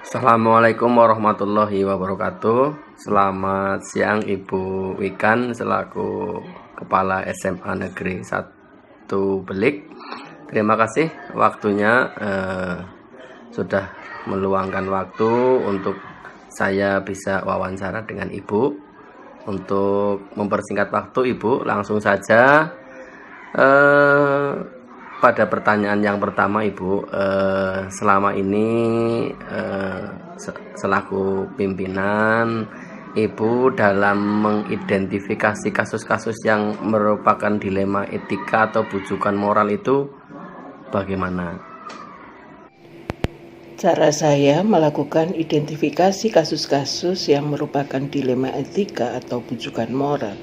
Assalamualaikum warahmatullahi wabarakatuh. Selamat siang Ibu Wikan selaku Kepala SMA Negeri 1 Belik. Terima kasih waktunya sudah meluangkan waktu untuk saya bisa wawancara dengan Ibu. Untuk mempersingkat waktu Ibu, langsung saja pada pertanyaan yang pertama Ibu, selama ini selaku pimpinan Ibu dalam mengidentifikasi kasus-kasus yang merupakan dilema etika atau bujukan moral itu bagaimana? Cara saya melakukan identifikasi kasus-kasus yang merupakan dilema etika atau bujukan moral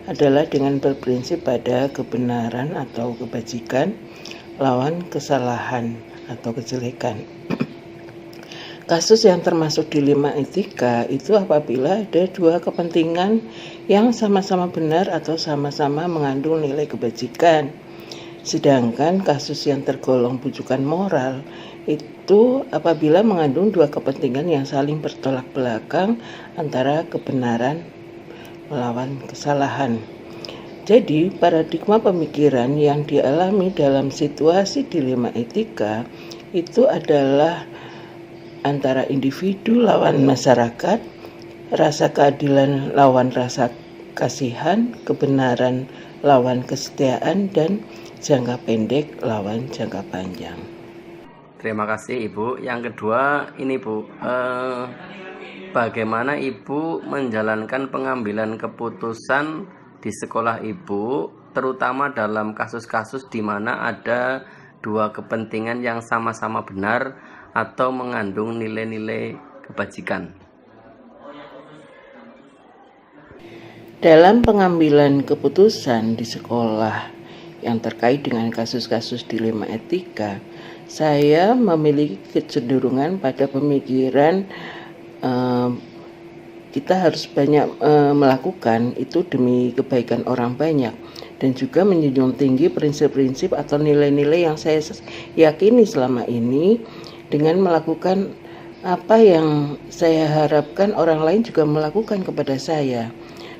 adalah dengan berprinsip pada kebenaran atau kebajikan lawan kesalahan atau kejelekan. Kasus yang termasuk dilema etika itu apabila ada dua kepentingan yang sama-sama benar atau sama-sama mengandung nilai kebajikan. Sedangkan kasus yang tergolong bujukan moral itu apabila mengandung dua kepentingan yang saling bertolak belakang antara kebenaran melawan kesalahan. Jadi, paradigma pemikiran yang dialami dalam situasi dilema etika itu adalah antara individu lawan masyarakat, rasa keadilan lawan rasa kasihan, kebenaran lawan kesetiaan, dan jangka pendek lawan jangka panjang. Terima kasih Ibu. Yang kedua ini Bu, bagaimana Ibu menjalankan pengambilan keputusan di sekolah Ibu, terutama dalam kasus-kasus di mana ada dua kepentingan yang sama-sama benar atau mengandung nilai-nilai kebajikan? Dalam pengambilan keputusan di sekolah yang terkait dengan kasus-kasus dilema etika, saya memiliki kecenderungan pada pemikiran kita harus banyak melakukan itu demi kebaikan orang banyak, dan juga menjunjung tinggi prinsip-prinsip atau nilai-nilai yang saya yakini selama ini dengan melakukan apa yang saya harapkan orang lain juga melakukan kepada saya.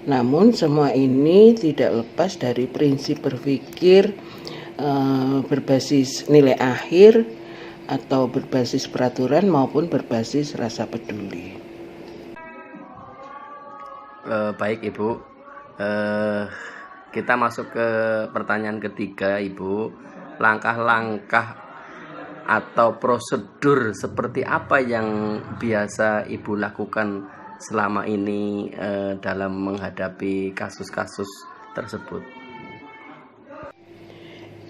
Namun semua ini tidak lepas dari prinsip berpikir berbasis nilai akhir atau berbasis peraturan maupun berbasis rasa peduli. Baik Ibu, kita masuk ke pertanyaan ketiga Ibu. Langkah-langkah atau prosedur seperti apa yang biasa Ibu lakukan selama ini dalam menghadapi kasus-kasus tersebut?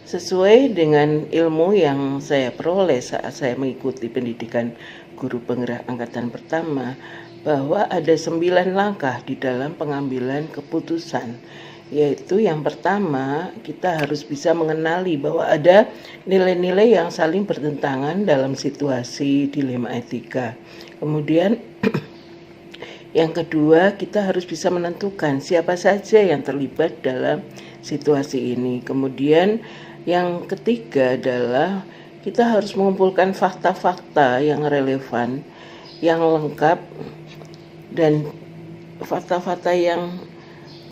Sesuai dengan ilmu yang saya peroleh saat saya mengikuti pendidikan guru penggerak angkatan pertama, bahwa ada 9 langkah di dalam pengambilan keputusan, yaitu yang pertama, kita harus bisa mengenali bahwa ada nilai-nilai yang saling bertentangan dalam situasi dilema etika. Kemudian yang kedua, kita harus bisa menentukan siapa saja yang terlibat dalam situasi ini. Kemudian yang ketiga adalah kita harus mengumpulkan fakta-fakta yang relevan, yang lengkap, dan fakta-fakta yang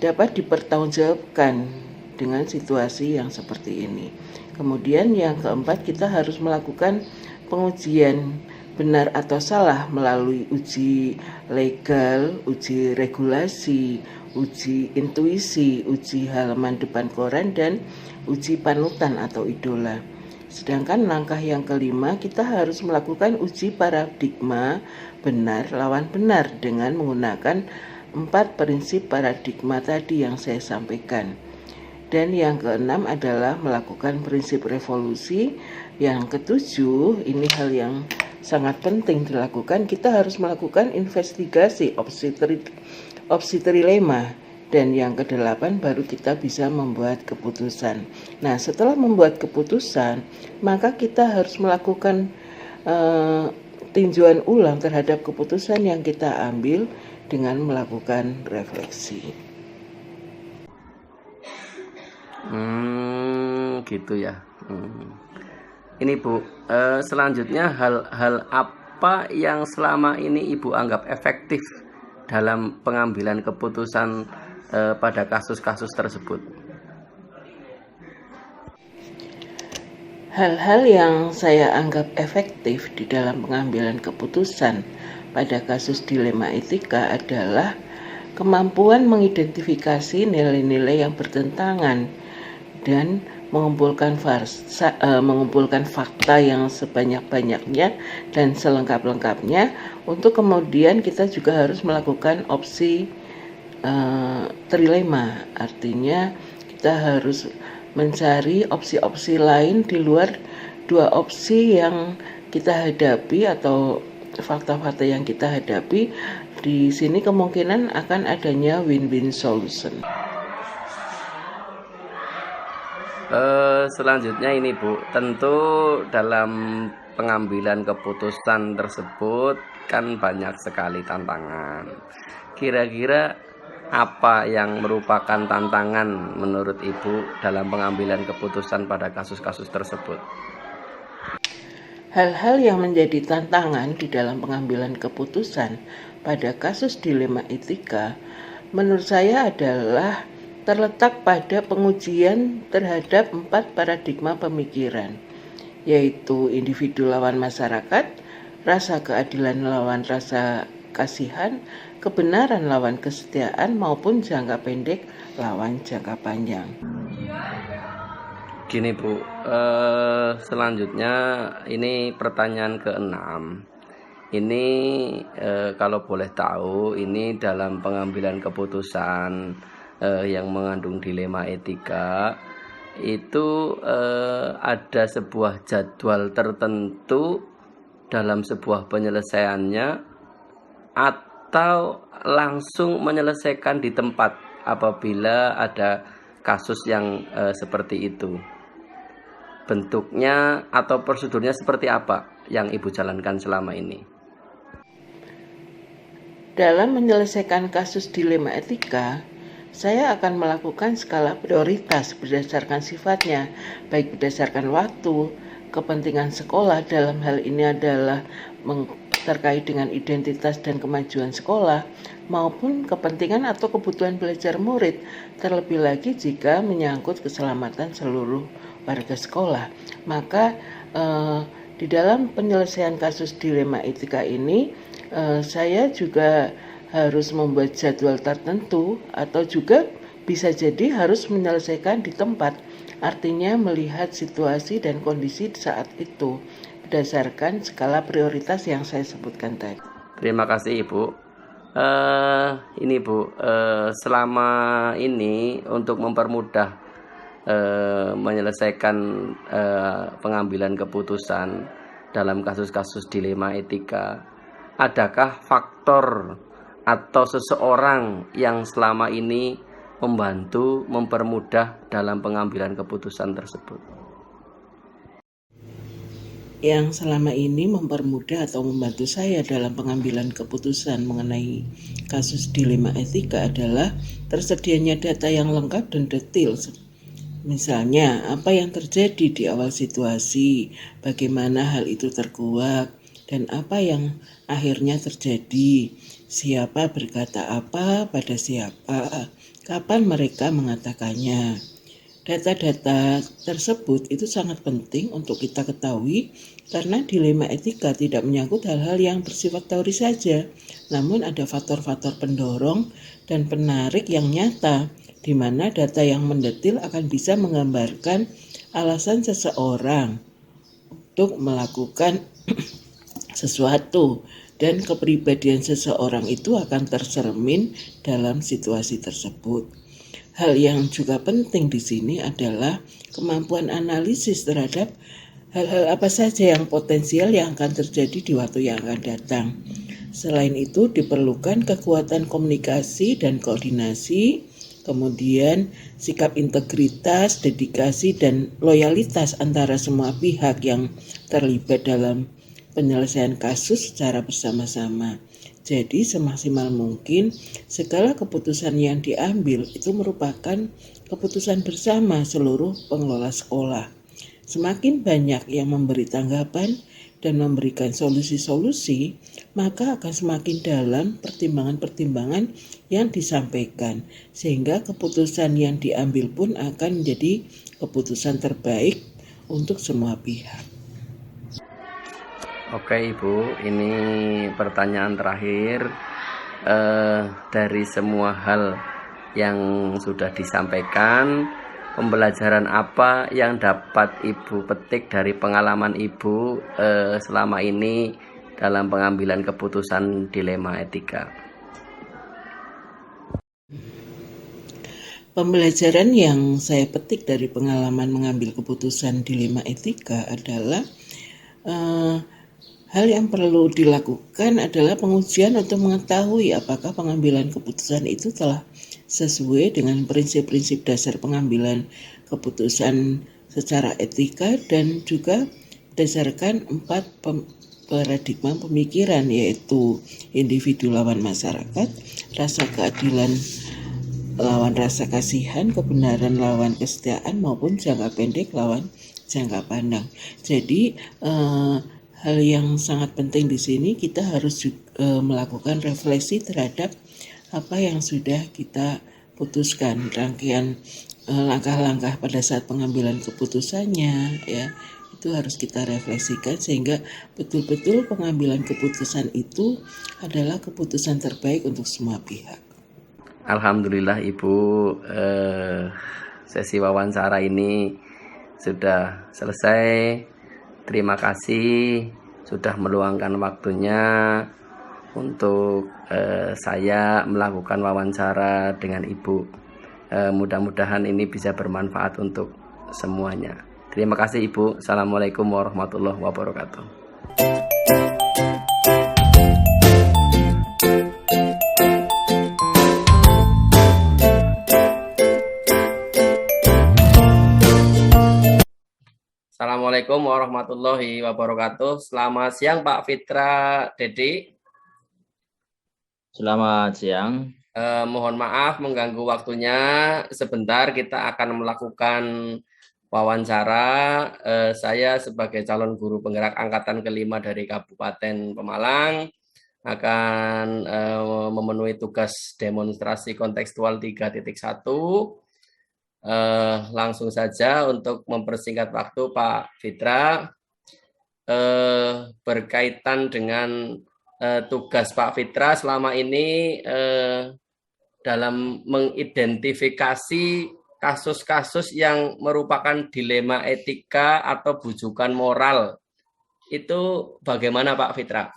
dapat dipertanggungjawabkan dengan situasi yang seperti ini. Kemudian yang keempat, kita harus melakukan pengujian benar atau salah melalui uji legal, uji regulasi, uji intuisi, uji halaman depan koran, dan uji panutan atau idola. Sedangkan langkah yang kelima, kita harus melakukan uji paradigma benar lawan benar dengan menggunakan 4 prinsip paradigma tadi yang saya sampaikan. Dan yang keenam adalah melakukan prinsip revolusi. Yang ketujuh, ini hal yang sangat penting dilakukan, kita harus melakukan investigasi opsi trilema. Dan yang kedelapan, baru kita bisa membuat keputusan. Nah, setelah membuat keputusan, maka kita harus melakukan tinjauan ulang terhadap keputusan yang kita ambil dengan melakukan refleksi. Gitu ya. Ini Bu, selanjutnya hal-hal apa yang selama ini Ibu anggap efektif dalam pengambilan keputusan pada kasus-kasus tersebut? Hal-hal yang saya anggap efektif di dalam pengambilan keputusan pada kasus dilema etika adalah kemampuan mengidentifikasi nilai-nilai yang bertentangan dan mengumpulkan fakta yang sebanyak-banyaknya dan selengkap-lengkapnya, untuk kemudian kita juga harus melakukan opsi trilema. Artinya kita harus mencari opsi-opsi lain di luar dua opsi yang kita hadapi atau fakta-fakta yang kita hadapi. Di sini kemungkinan akan adanya win-win solution. Selanjutnya ini Bu, tentu dalam pengambilan keputusan tersebut kan banyak sekali tantangan. Kira-kira apa yang merupakan tantangan menurut Ibu dalam pengambilan keputusan pada kasus-kasus tersebut? Hal-hal yang menjadi tantangan di dalam pengambilan keputusan pada kasus dilema etika menurut saya adalah terletak pada pengujian terhadap 4 paradigma pemikiran, yaitu individu lawan masyarakat, rasa keadilan lawan rasa kasihan, kebenaran lawan kesetiaan, maupun jangka pendek lawan jangka panjang. Gini Bu, selanjutnya ini pertanyaan ke-6. Ini kalau boleh tahu, ini dalam pengambilan keputusan yang mengandung dilema etika itu ada sebuah jadwal tertentu dalam sebuah penyelesaiannya, atau langsung menyelesaikan di tempat apabila ada kasus yang seperti itu. Bentuknya atau prosedurnya seperti apa yang Ibu jalankan selama ini? Dalam menyelesaikan kasus dilema etika, saya akan melakukan skala prioritas berdasarkan sifatnya, baik berdasarkan waktu, kepentingan sekolah, dalam hal ini adalah terkait dengan identitas dan kemajuan sekolah, maupun kepentingan atau kebutuhan belajar murid, terlebih lagi jika menyangkut keselamatan seluruh warga sekolah. Maka di dalam penyelesaian kasus dilema etika ini, saya juga harus membuat jadwal tertentu, atau juga bisa jadi harus menyelesaikan di tempat, artinya melihat situasi dan kondisi saat itu berdasarkan skala prioritas yang saya sebutkan tadi. Terima kasih Ibu. Ini Bu, selama ini untuk mempermudah menyelesaikan pengambilan keputusan dalam kasus-kasus dilema etika, adakah faktor atau seseorang yang selama ini membantu mempermudah dalam pengambilan keputusan tersebut? Yang selama ini mempermudah atau membantu saya dalam pengambilan keputusan mengenai kasus dilema etika adalah tersedianya data yang lengkap dan detail. Misalnya, apa yang terjadi di awal situasi, bagaimana hal itu terkuak, dan apa yang akhirnya terjadi, siapa berkata apa pada siapa, kapan mereka mengatakannya. Data-data tersebut itu sangat penting untuk kita ketahui, karena dilema etika tidak menyangkut hal-hal yang bersifat teori saja, namun ada faktor-faktor pendorong dan penarik yang nyata, di mana data yang mendetil akan bisa menggambarkan alasan seseorang untuk melakukan sesuatu, dan kepribadian seseorang itu akan tercermin dalam situasi tersebut. Hal yang juga penting di sini adalah kemampuan analisis terhadap hal-hal apa saja yang potensial yang akan terjadi di waktu yang akan datang. Selain itu diperlukan kekuatan komunikasi dan koordinasi, kemudian sikap integritas, dedikasi, dan loyalitas antara semua pihak yang terlibat dalam penyelesaian kasus secara bersama-sama. Jadi semaksimal mungkin segala keputusan yang diambil itu merupakan keputusan bersama seluruh pengelola sekolah. Semakin banyak yang memberi tanggapan dan memberikan solusi-solusi, maka akan semakin dalam pertimbangan-pertimbangan yang disampaikan, sehingga keputusan yang diambil pun akan menjadi keputusan terbaik untuk semua pihak. Oke Ibu, ini pertanyaan terakhir. Dari semua hal yang sudah disampaikan, pembelajaran apa yang dapat Ibu petik dari pengalaman Ibu selama ini dalam pengambilan keputusan dilema etika? Pembelajaran yang saya petik dari pengalaman mengambil keputusan dilema etika adalah hal yang perlu dilakukan adalah pengujian untuk mengetahui apakah pengambilan keputusan itu telah sesuai dengan prinsip-prinsip dasar pengambilan keputusan secara etika dan juga berdasarkan 4 paradigma pemikiran, yaitu individu lawan masyarakat, rasa keadilan lawan rasa kasihan, kebenaran lawan kesetiaan, maupun jangka pendek lawan jangka pandang. Jadi hal yang sangat penting di sini, kita harus melakukan refleksi terhadap apa yang sudah kita putuskan, rangkaian langkah-langkah pada saat pengambilan keputusannya, ya, itu harus kita refleksikan sehingga betul-betul pengambilan keputusan itu adalah keputusan terbaik untuk semua pihak. Alhamdulillah Ibu, sesi wawancara ini sudah selesai. Terima kasih sudah meluangkan waktunya untuk saya melakukan wawancara dengan Ibu. Mudah-mudahan ini bisa bermanfaat untuk semuanya. Terima kasih Ibu. Assalamualaikum warahmatullahi wabarakatuh. Assalamualaikum warahmatullahi wabarakatuh. Selamat siang Pak Fitra Dedi. Selamat siang. Mohon maaf mengganggu waktunya. Sebentar kita akan melakukan wawancara. Saya sebagai calon guru penggerak angkatan kelima dari Kabupaten Pemalang akan memenuhi tugas demonstrasi kontekstual 3.1. Langsung saja untuk mempersingkat waktu Pak Fitra, berkaitan dengan tugas Pak Fitra selama ini dalam mengidentifikasi kasus-kasus yang merupakan dilema etika atau bujukan moral, itu bagaimana Pak Fitra?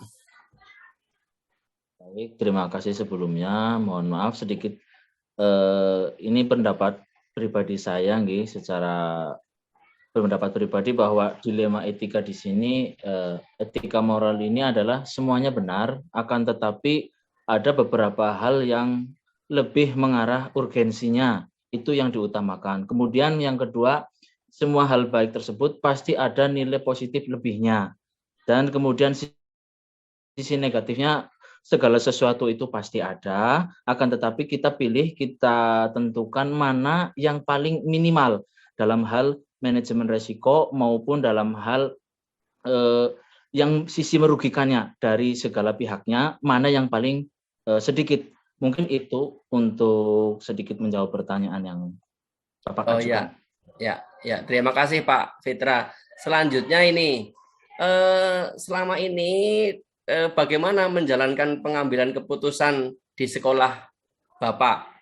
Baik, terima kasih sebelumnya. Mohon maaf sedikit, ini pendapat pribadi saya, secara pendapat pribadi bahwa dilema etika di sini, etika moral ini adalah semuanya benar, akan tetapi ada beberapa hal yang lebih mengarah urgensinya, itu yang diutamakan. Kemudian yang kedua, semua hal baik tersebut pasti ada nilai positif lebihnya. Dan kemudian sisi negatifnya, segala sesuatu itu pasti ada, akan tetapi kita pilih, kita tentukan mana yang paling minimal dalam hal manajemen resiko maupun dalam hal yang sisi merugikannya dari segala pihaknya, mana yang paling sedikit. Mungkin itu untuk sedikit menjawab pertanyaan yang Bapak ajukan. Ya, terima kasih Pak Fitra. Selanjutnya ini, selama ini bagaimana menjalankan pengambilan keputusan di sekolah Bapak?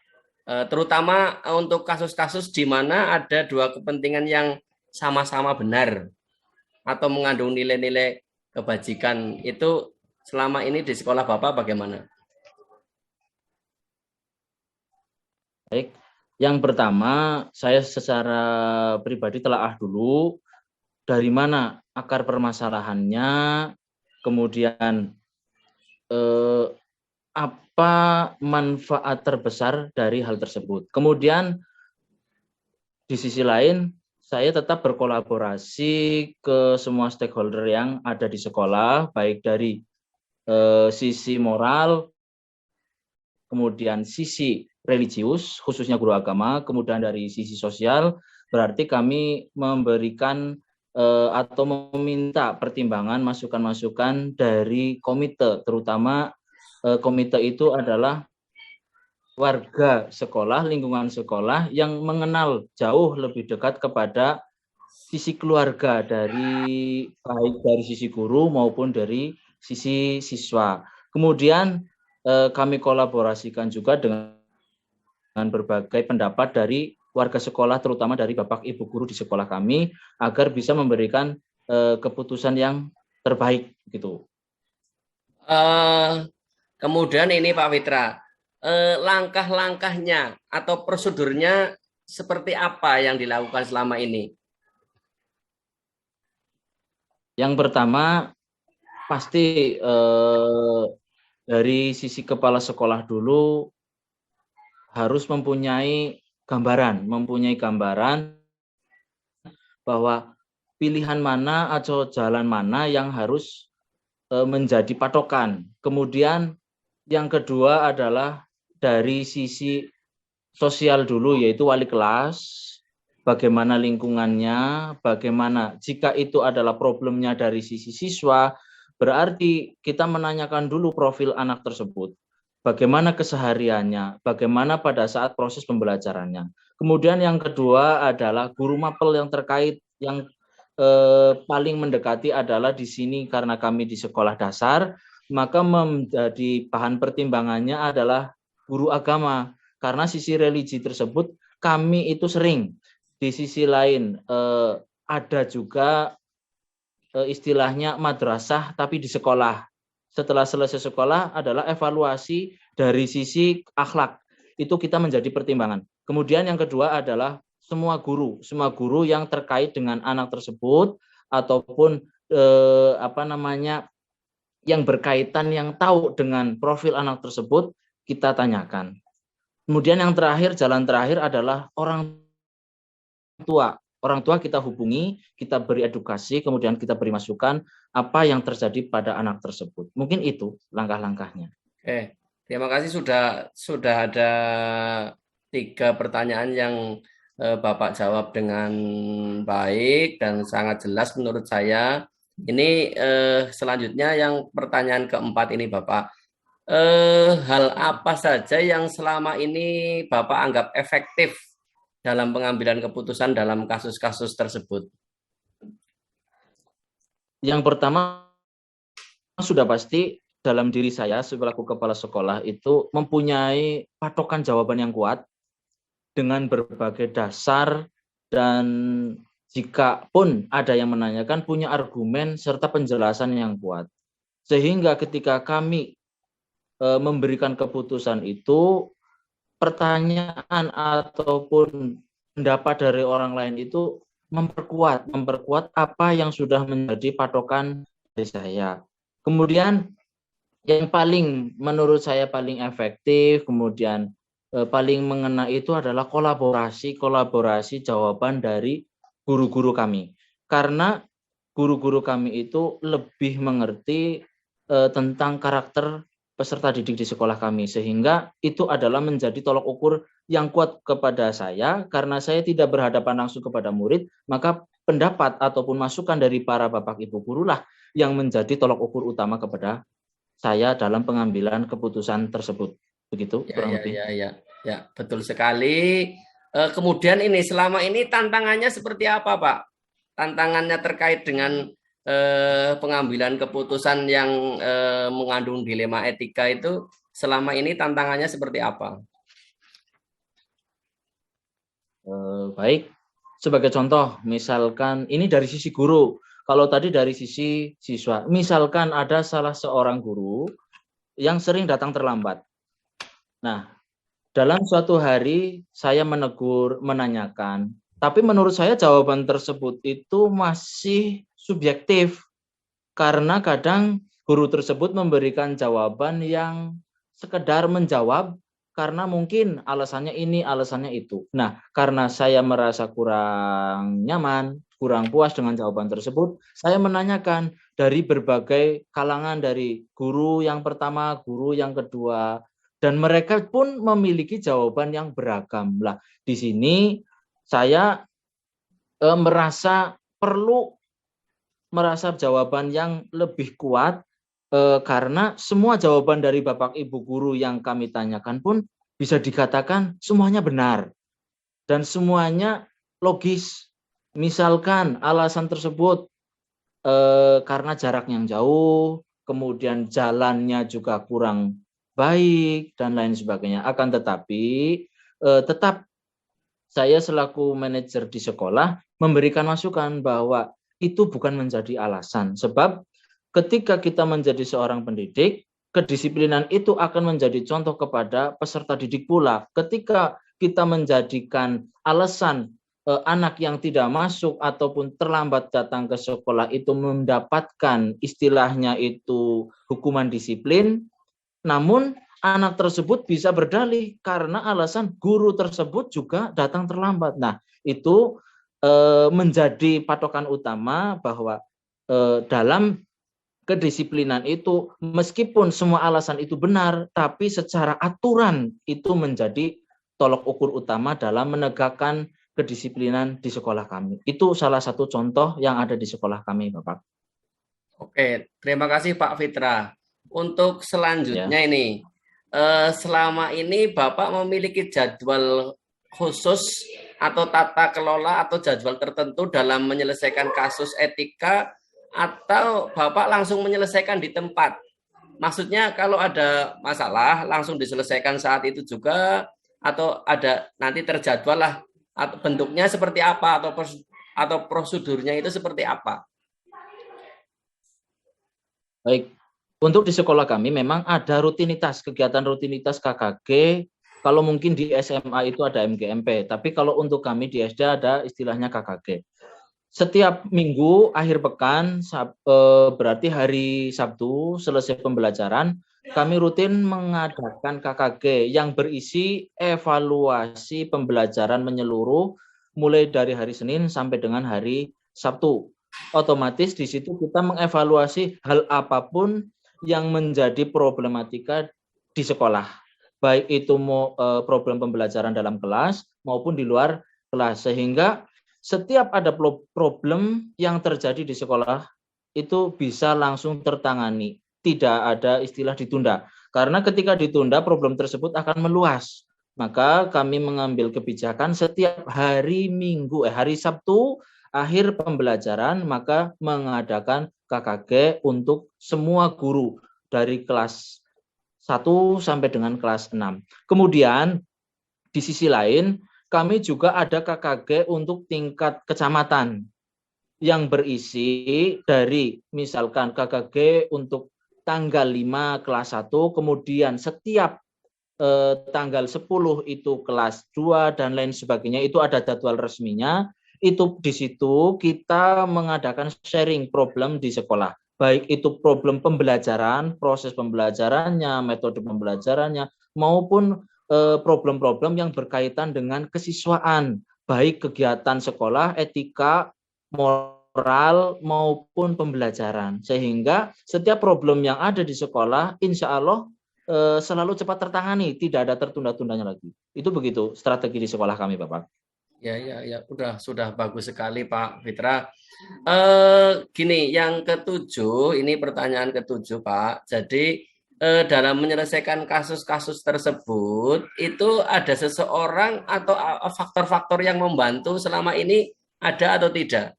Terutama untuk kasus-kasus di mana ada dua kepentingan yang sama-sama benar atau mengandung nilai-nilai kebajikan, itu selama ini di sekolah Bapak bagaimana? Baik, yang pertama saya secara pribadi telaah dulu dari mana akar permasalahannya, kemudian apa manfaat terbesar dari hal tersebut. Kemudian di sisi lain, saya tetap berkolaborasi ke semua stakeholder yang ada di sekolah, baik dari sisi moral, kemudian sisi religius, khususnya guru agama, kemudian dari sisi sosial, berarti kami memberikan atau meminta pertimbangan masukan-masukan dari komite, terutama komite itu adalah warga sekolah, lingkungan sekolah yang mengenal jauh lebih dekat kepada sisi keluarga dari baik dari sisi guru maupun dari sisi siswa. Kemudian kami kolaborasikan juga dengan berbagai pendapat dari warga sekolah, terutama dari Bapak Ibu guru di sekolah kami, agar bisa memberikan keputusan yang terbaik gitu. Kemudian ini Pak Fitra, langkah-langkahnya atau prosedurnya seperti apa yang dilakukan selama ini? Yang pertama pasti dari sisi kepala sekolah dulu harus mempunyai gambaran bahwa pilihan mana atau jalan mana yang harus menjadi patokan. Kemudian yang kedua adalah dari sisi sosial dulu, yaitu wali kelas, bagaimana lingkungannya, bagaimana jika itu adalah problemnya dari sisi siswa, berarti kita menanyakan dulu profil anak tersebut. Bagaimana kesehariannya, bagaimana pada saat proses pembelajarannya. Kemudian yang kedua adalah guru mapel yang terkait, yang paling mendekati adalah di sini karena kami di sekolah dasar, maka menjadi bahan pertimbangannya adalah guru agama. Karena sisi religi tersebut kami itu sering. Di sisi lain ada juga istilahnya madrasah tapi di sekolah. Setelah selesai sekolah adalah evaluasi dari sisi akhlak. Itu kita menjadi pertimbangan. Kemudian yang kedua adalah semua guru yang terkait dengan anak tersebut ataupun yang berkaitan, yang tahu dengan profil anak tersebut, kita tanyakan. Kemudian yang terakhir, jalan terakhir adalah orang tua. Orang tua kita hubungi, kita beri edukasi, kemudian kita beri masukan apa yang terjadi pada anak tersebut. Mungkin itu langkah-langkahnya. Oke, terima kasih sudah ada 3 pertanyaan yang Bapak jawab dengan baik dan sangat jelas menurut saya. Ini selanjutnya yang pertanyaan keempat ini Bapak. Hal apa saja yang selama ini Bapak anggap efektif dalam pengambilan keputusan dalam kasus-kasus tersebut? Yang pertama, sudah pasti dalam diri saya selaku kepala sekolah itu mempunyai patokan jawaban yang kuat dengan berbagai dasar, dan jika pun ada yang menanyakan punya argumen serta penjelasan yang kuat. Sehingga ketika kami memberikan keputusan itu, pertanyaan ataupun pendapat dari orang lain itu memperkuat apa yang sudah menjadi patokan dari saya. Kemudian yang paling menurut saya paling efektif, kemudian paling mengena itu adalah kolaborasi jawaban dari guru-guru kami. Karena guru-guru kami itu lebih mengerti tentang karakter peserta didik di sekolah kami, sehingga itu adalah menjadi tolok ukur yang kuat kepada saya. Karena saya tidak berhadapan langsung kepada murid, maka pendapat ataupun masukan dari para bapak ibu guru lah yang menjadi tolok ukur utama kepada saya dalam pengambilan keputusan tersebut. Begitu kurang lebih. Ya, betul sekali. Kemudian ini selama ini tantangannya seperti apa, Pak? Tantangannya terkait dengan pengambilan keputusan yang mengandung dilema etika itu selama ini tantangannya seperti apa? Baik, sebagai contoh, misalkan ini dari sisi guru. Kalau tadi dari sisi siswa, misalkan ada salah seorang guru yang sering datang terlambat. Nah, dalam suatu hari saya menegur, menanyakan, tapi menurut saya jawaban tersebut itu masih subjektif, karena kadang guru tersebut memberikan jawaban yang sekedar menjawab karena mungkin alasannya ini, alasannya itu. Nah, karena saya merasa kurang nyaman, kurang puas dengan jawaban tersebut, saya menanyakan dari berbagai kalangan, dari guru yang pertama, guru yang kedua, dan mereka pun memiliki jawaban yang beragam. Lah, di sini saya merasa perlu merasa jawaban yang lebih kuat karena semua jawaban dari Bapak Ibu guru yang kami tanyakan pun bisa dikatakan semuanya benar dan semuanya logis. Misalkan alasan tersebut karena jarak yang jauh, kemudian jalannya juga kurang baik dan lain sebagainya. Akan tetapi tetap saya selaku manajer di sekolah memberikan masukan bahwa itu bukan menjadi alasan. Sebab ketika kita menjadi seorang pendidik, kedisiplinan itu akan menjadi contoh kepada peserta didik pula. Ketika kita menjadikan alasan anak yang tidak masuk ataupun terlambat datang ke sekolah itu mendapatkan istilahnya itu hukuman disiplin, namun anak tersebut bisa berdalih karena alasan guru tersebut juga datang terlambat. Nah, itu menjadi patokan utama bahwa dalam kedisiplinan itu meskipun semua alasan itu benar, tapi secara aturan itu menjadi tolok ukur utama dalam menegakkan kedisiplinan di sekolah kami. Itu salah satu contoh yang ada di sekolah kami, Bapak. Oke, terima kasih Pak Fitra. Untuk selanjutnya Ya. ini, selama ini Bapak memiliki jadwal khusus atau tata kelola atau jadwal tertentu dalam menyelesaikan kasus etika atau Bapak langsung menyelesaikan di tempat? Maksudnya kalau ada masalah langsung diselesaikan saat itu juga atau ada nanti terjadwal lah atau bentuknya seperti apa atau prosedurnya itu seperti apa? Baik, untuk di sekolah kami memang ada rutinitas, kegiatan rutinitas KKG. Kalau mungkin di SMA itu ada MGMP, tapi kalau untuk kami di SD ada istilahnya KKG. Setiap minggu akhir pekan, berarti hari Sabtu selesai pembelajaran, kami rutin mengadakan KKG yang berisi evaluasi pembelajaran menyeluruh mulai dari hari Senin sampai dengan hari Sabtu. Otomatis di situ kita mengevaluasi hal apapun yang menjadi problematika di sekolah. Baik itu problem pembelajaran dalam kelas maupun di luar kelas. Sehingga setiap ada problem yang terjadi di sekolah itu bisa langsung tertangani. Tidak ada istilah ditunda. Karena ketika ditunda problem tersebut akan meluas. Maka kami mengambil kebijakan setiap hari hari Sabtu akhir pembelajaran maka mengadakan KKG untuk semua guru dari kelas 1 sampai dengan kelas 6. Kemudian di sisi lain kami juga ada KKG untuk tingkat kecamatan yang berisi dari misalkan KKG untuk tanggal 5 kelas 1, kemudian setiap tanggal 10 itu kelas 2 dan lain sebagainya, itu ada jadwal resminya. Itu di situ kita mengadakan sharing problem di sekolah. Baik itu problem pembelajaran, proses pembelajarannya, metode pembelajarannya, maupun problem-problem yang berkaitan dengan kesiswaan, baik kegiatan sekolah, etika, moral, maupun pembelajaran. Sehingga setiap problem yang ada di sekolah, insya Allah selalu cepat tertangani, tidak ada tertunda-tundanya lagi. Itu begitu strategi di sekolah kami, Bapak. Ya, sudah bagus sekali Pak Fitra. Gini, yang ketujuh, ini pertanyaan ketujuh Pak. Jadi dalam menyelesaikan kasus-kasus tersebut itu ada seseorang atau faktor-faktor yang membantu selama ini ada atau tidak?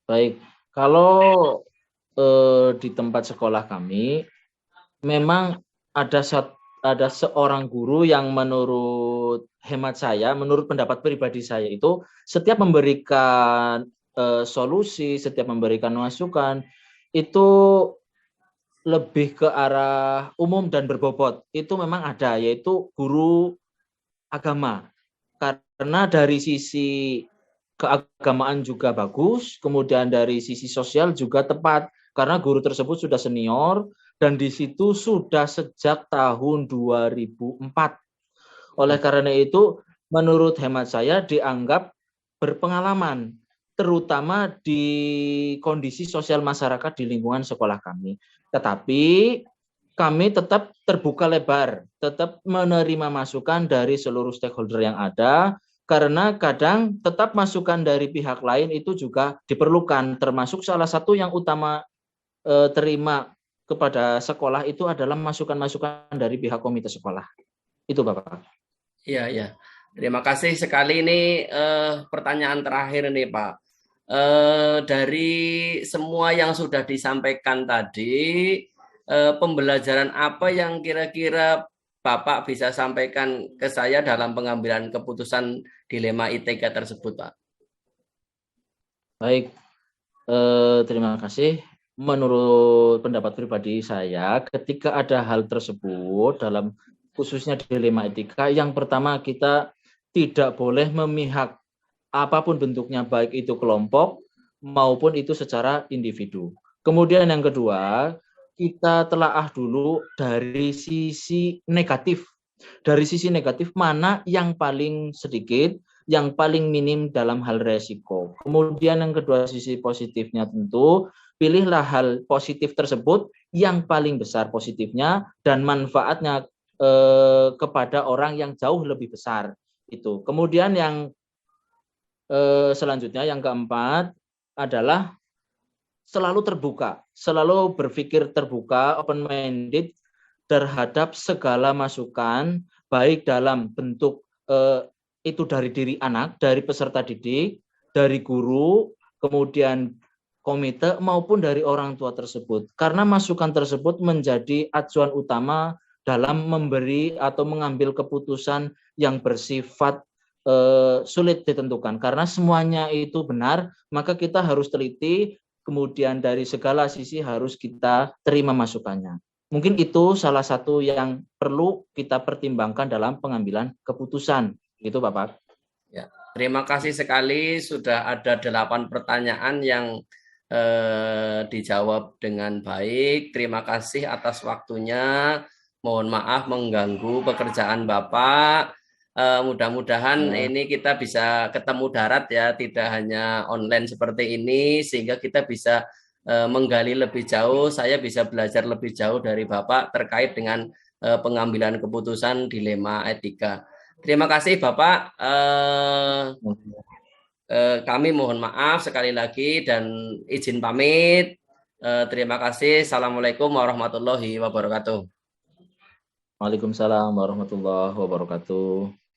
Baik, kalau di tempat sekolah kami memang ada seorang guru yang menurut hemat saya, menurut pendapat pribadi saya itu setiap memberikan solusi, setiap memberikan masukan itu lebih ke arah umum dan berbobot. Itu memang ada, yaitu guru agama. Karena dari sisi keagamaan juga bagus, kemudian dari sisi sosial juga tepat. Karena guru tersebut sudah senior dan di situ sudah sejak tahun 2004. Oleh karena itu, menurut hemat saya dianggap berpengalaman, terutama di kondisi sosial masyarakat di lingkungan sekolah kami. Tetapi kami tetap terbuka lebar, tetap menerima masukan dari seluruh stakeholder yang ada, karena kadang tetap masukan dari pihak lain itu juga diperlukan, termasuk salah satu yang utama terima kepada sekolah itu adalah masukan-masukan dari pihak komite sekolah. Itu Bapak. Iya, ya. Terima kasih sekali. Ini pertanyaan terakhir nih Pak. Dari semua yang sudah disampaikan tadi, pembelajaran apa yang kira-kira Bapak bisa sampaikan ke saya dalam pengambilan keputusan dilema ITK tersebut, Pak? Baik, terima kasih. Menurut pendapat pribadi saya, ketika ada hal tersebut dalam khususnya dilema etika, yang pertama kita tidak boleh memihak apapun bentuknya, baik itu kelompok maupun itu secara individu. Kemudian yang kedua, kita telaah dulu dari sisi negatif. Dari sisi negatif mana yang paling sedikit, yang paling minim dalam hal resiko. Kemudian yang kedua sisi positifnya tentu pilihlah hal positif tersebut yang paling besar positifnya dan manfaatnya kepada orang yang jauh lebih besar itu. Kemudian yang selanjutnya yang keempat adalah selalu terbuka, selalu berpikir terbuka, open minded terhadap segala masukan baik dalam bentuk itu dari diri anak, dari peserta didik, dari guru, kemudian komite maupun dari orang tua tersebut. Karena masukan tersebut menjadi acuan utama dalam memberi atau mengambil keputusan yang bersifat sulit ditentukan. Karena semuanya itu benar, maka kita harus teliti, kemudian dari segala sisi harus kita terima masukannya. Mungkin itu salah satu yang perlu kita pertimbangkan dalam pengambilan keputusan. Gitu Bapak. Ya, terima kasih sekali sudah ada 8 pertanyaan yang dijawab dengan baik. Terima kasih atas waktunya. Mohon maaf mengganggu pekerjaan Bapak. Mudah-mudahan ini kita bisa ketemu darat ya, tidak hanya online seperti ini, sehingga kita bisa menggali lebih jauh. Saya bisa belajar lebih jauh dari Bapak terkait dengan pengambilan keputusan dilema etika. Terima kasih Bapak. Kami mohon maaf sekali lagi dan izin pamit. Terima kasih. Assalamualaikum warahmatullahi wabarakatuh. Waalaikumsalam warahmatullahi wabarakatuh.